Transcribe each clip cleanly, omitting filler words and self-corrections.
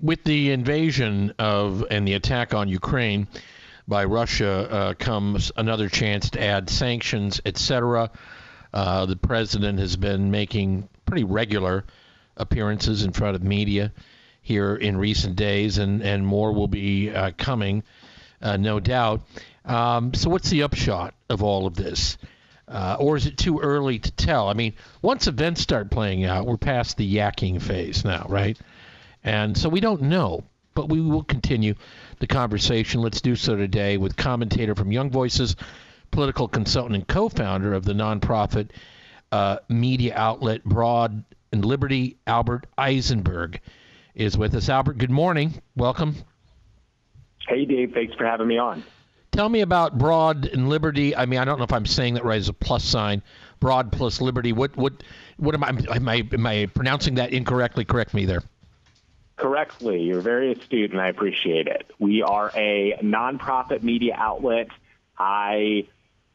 With the invasion of and the attack on Ukraine by Russia comes another chance to add sanctions, etc. The president has been making pretty regular appearances in front of media here in recent days, and more will be coming, no doubt. So what's the upshot of all of this? Or is it too early to tell? I mean, once events start playing out, we're past the yakking phase now, right? And so we don't know, but we will continue the conversation. Let's do so today with commentator from Young Voices, political consultant and co-founder of the nonprofit media outlet Broad and Liberty, Albert Eisenberg is with us. Albert, good morning. Welcome. Hey, Dave. Thanks for having me on. Tell me about Broad and Liberty. I mean, I don't know if I'm saying that right as a plus sign. Broad plus Liberty. What am I pronouncing that incorrectly? Correct me there. Correctly. You're very astute, and I appreciate it. We are a nonprofit media outlet. I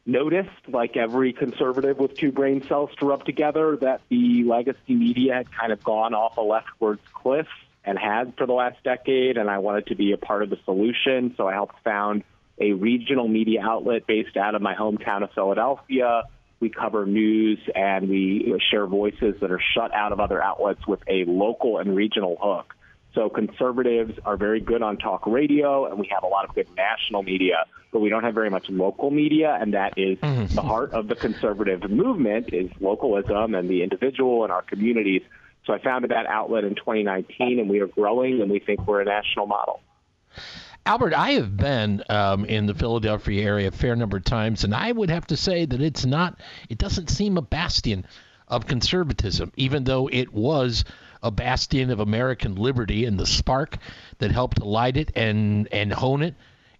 noticed, like every conservative with two brain cells to rub together, that the legacy media had kind of gone off a leftwards cliff and has for the last decade, and I wanted to be a part of the solution. So I helped found a regional media outlet based out of my hometown of Philadelphia. We cover news and we share voices that are shut out of other outlets with a local and regional hook. So conservatives are very good on talk radio, and we have a lot of good national media, but we don't have very much local media, and that is the heart of the conservative movement is localism and the individual and our communities. So I founded that outlet in 2019, and we are growing, and we think we're a national model. Albert, I have been in the Philadelphia area a fair number of times, and I would have to say that it doesn't seem a bastion of conservatism, even though it was a bastion of American liberty, and the spark that helped to light it and hone it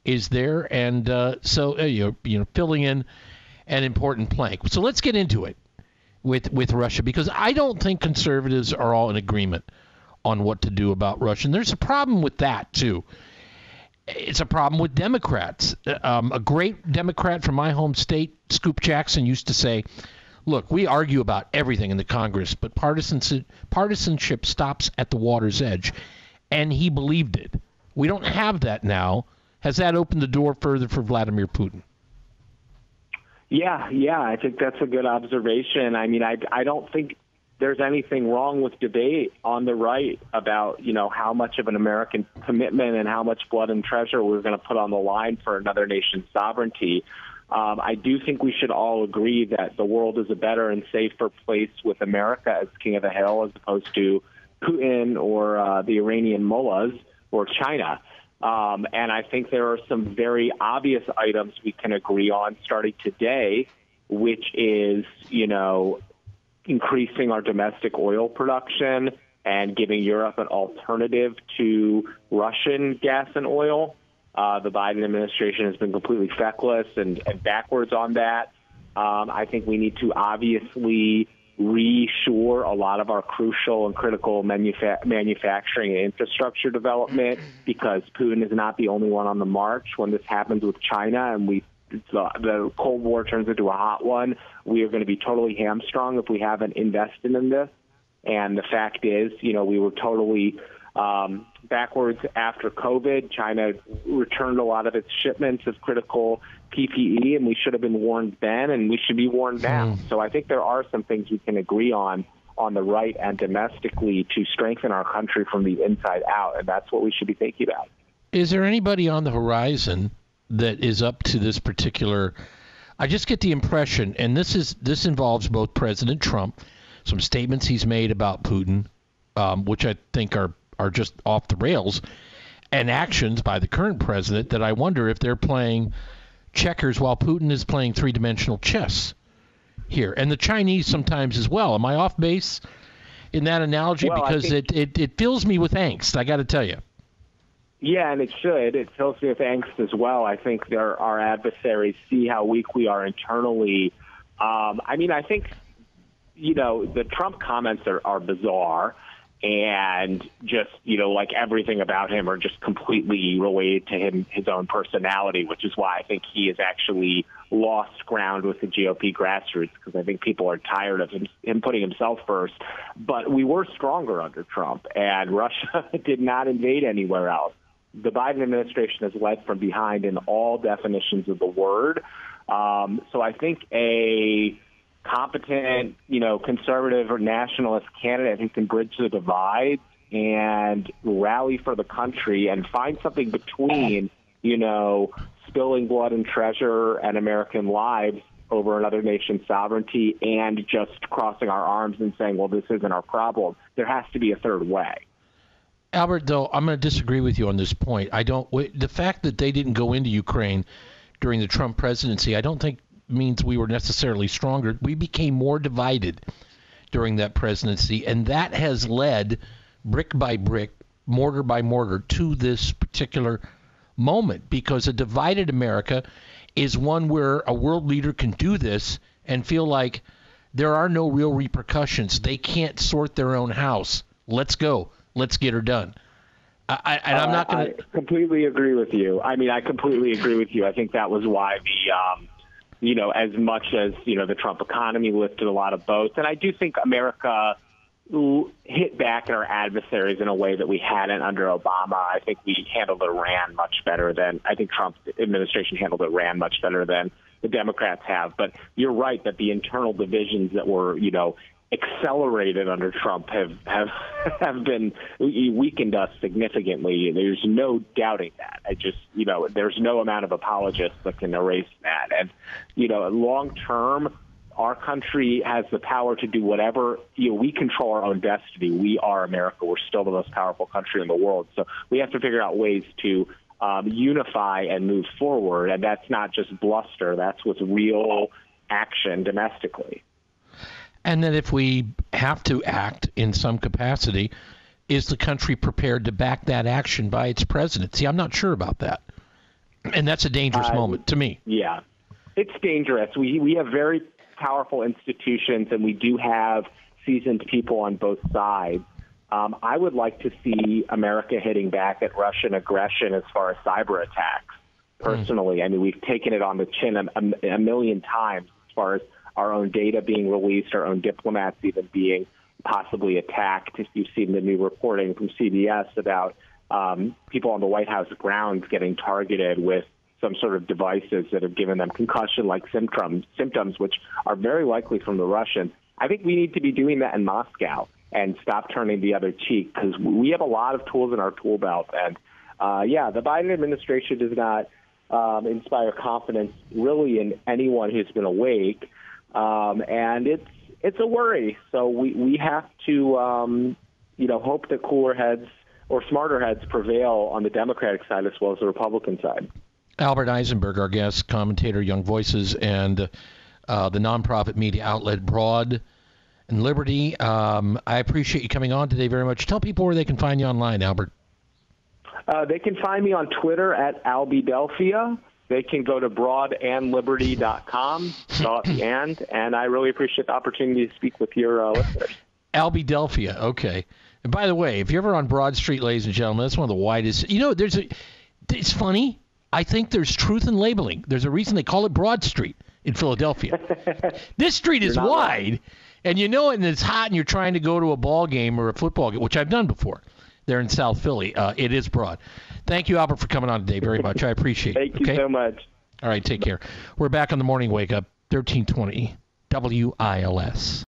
is there. And so you're filling in an important plank. So let's get into it with Russia, because I don't think conservatives are all in agreement on what to do about Russia. And there's a problem with that, too. It's a problem with Democrats. A great Democrat from my home state, Scoop Jackson, used to say, look, we argue about everything in the Congress, but partisanship stops at the water's edge. And he believed it. We don't have that now. Has that opened the door further for Vladimir Putin? Yeah, I think that's a good observation. I mean, I don't think there's anything wrong with debate on the right about, how much of an American commitment and how much blood and treasure we're going to put on the line for another nation's sovereignty. I do think we should all agree that the world is a better and safer place with America as king of the hill as opposed to Putin or the Iranian mullahs or China. And I think there are some very obvious items we can agree on starting today, which is, increasing our domestic oil production and giving Europe an alternative to Russian gas and oil. The Biden administration has been completely feckless and backwards on that. I think we need to obviously reshore a lot of our crucial and critical manufacturing and infrastructure development, because Putin is not the only one on the march. When this happens with China and the Cold War turns into a hot one, we are going to be totally hamstrung if we haven't invested in this. And the fact is, we were totally backwards after COVID. China returned a lot of its shipments of critical PPE, and we should have been warned then, and we should be warned now. So I think there are some things we can agree on the right and domestically to strengthen our country from the inside out, and that's what we should be thinking about. Is there anybody on the horizon that is up to this particular? I just get the impression, and this involves both President Trump, some statements he's made about Putin, which I think are just off the rails, and actions by the current president that I wonder if they're playing checkers while Putin is playing three-dimensional chess here, and the Chinese sometimes as well. Am I off base in that analogy? Well, because it fills me with angst, I got to tell you. Yeah, and it should. It fills me with angst as well. I think our adversaries see how weak we are internally. I think, the Trump comments are bizarre, and just, like everything about him are just completely related to his own personality, which is why I think he is actually lost ground with the GOP grassroots because I think people are tired of him putting himself first. But we were stronger under Trump, and Russia did not invade anywhere else. The Biden administration has led from behind in all definitions of the word. So I think a competent, conservative or nationalist candidate who can bridge the divide and rally for the country and find something between, spilling blood and treasure and American lives over another nation's sovereignty and just crossing our arms and saying, well, this isn't our problem. There has to be a third way. Albert, though, I'm going to disagree with you on this point. The fact that they didn't go into Ukraine during the Trump presidency, I don't think means we were necessarily stronger. We became more divided during that presidency, and that has led brick by brick, mortar by mortar, to this particular moment, because a divided America is one where a world leader can do this and feel like there are no real repercussions. They can't sort their own house. Let's go. Let's get her done. I'm not going to... I completely agree with you. I completely agree with you. I think that was why as much as, the Trump economy lifted a lot of boats. And I do think America hit back at our adversaries in a way that we hadn't under Obama. I think we handled Iran much better than, I think Trump's administration handled Iran much better than the Democrats have. But you're right that the internal divisions that were, accelerated under Trump have been weakened us significantly. There's no doubting that. There's no amount of apologists that can erase that. And, long term, our country has the power to do whatever. We control our own destiny. We are America. We're still the most powerful country in the world. So we have to figure out ways to unify and move forward. And that's not just bluster. That's with real action domestically. And then if we have to act in some capacity, is the country prepared to back that action by its president? See, I'm not sure about that. And that's a dangerous moment to me. Yeah, it's dangerous. We have very powerful institutions, and we do have seasoned people on both sides. I would like to see America hitting back at Russian aggression as far as cyber attacks, personally. We've taken it on the chin a million times as far as our own data being released, our own diplomats even being possibly attacked. If you've seen the new reporting from CBS about people on the White House grounds getting targeted with some sort of devices that have given them concussion-like symptoms, which are very likely from the Russians. I think we need to be doing that in Moscow and stop turning the other cheek, because we have a lot of tools in our tool belt. And, the Biden administration does not inspire confidence really in anyone who's been awake. And it's a worry. So we have to, hope that cooler heads or smarter heads prevail on the Democratic side as well as the Republican side. Albert Eisenberg, our guest, commentator, Young Voices, and the nonprofit media outlet Broad and Liberty. I appreciate you coming on today very much. Tell people where they can find you online, Albert. They can find me on Twitter at Albidelphia. They can go to broadandliberty.com, spell out the and I really appreciate the opportunity to speak with your listeners. Albidelphia, okay. And by the way, if you're ever on Broad Street, ladies and gentlemen, that's one of the widest. It's funny. I think there's truth in labeling. There's a reason they call it Broad Street in Philadelphia. This street is wide, and and it's hot, and you're trying to go to a ball game or a football game, which I've done before. There in South Philly. It is broad. Thank you, Albert, for coming on today very much. I appreciate it. Thank you so much. All right, take care. We're back on the Morning Wake Up, 1320 WILS.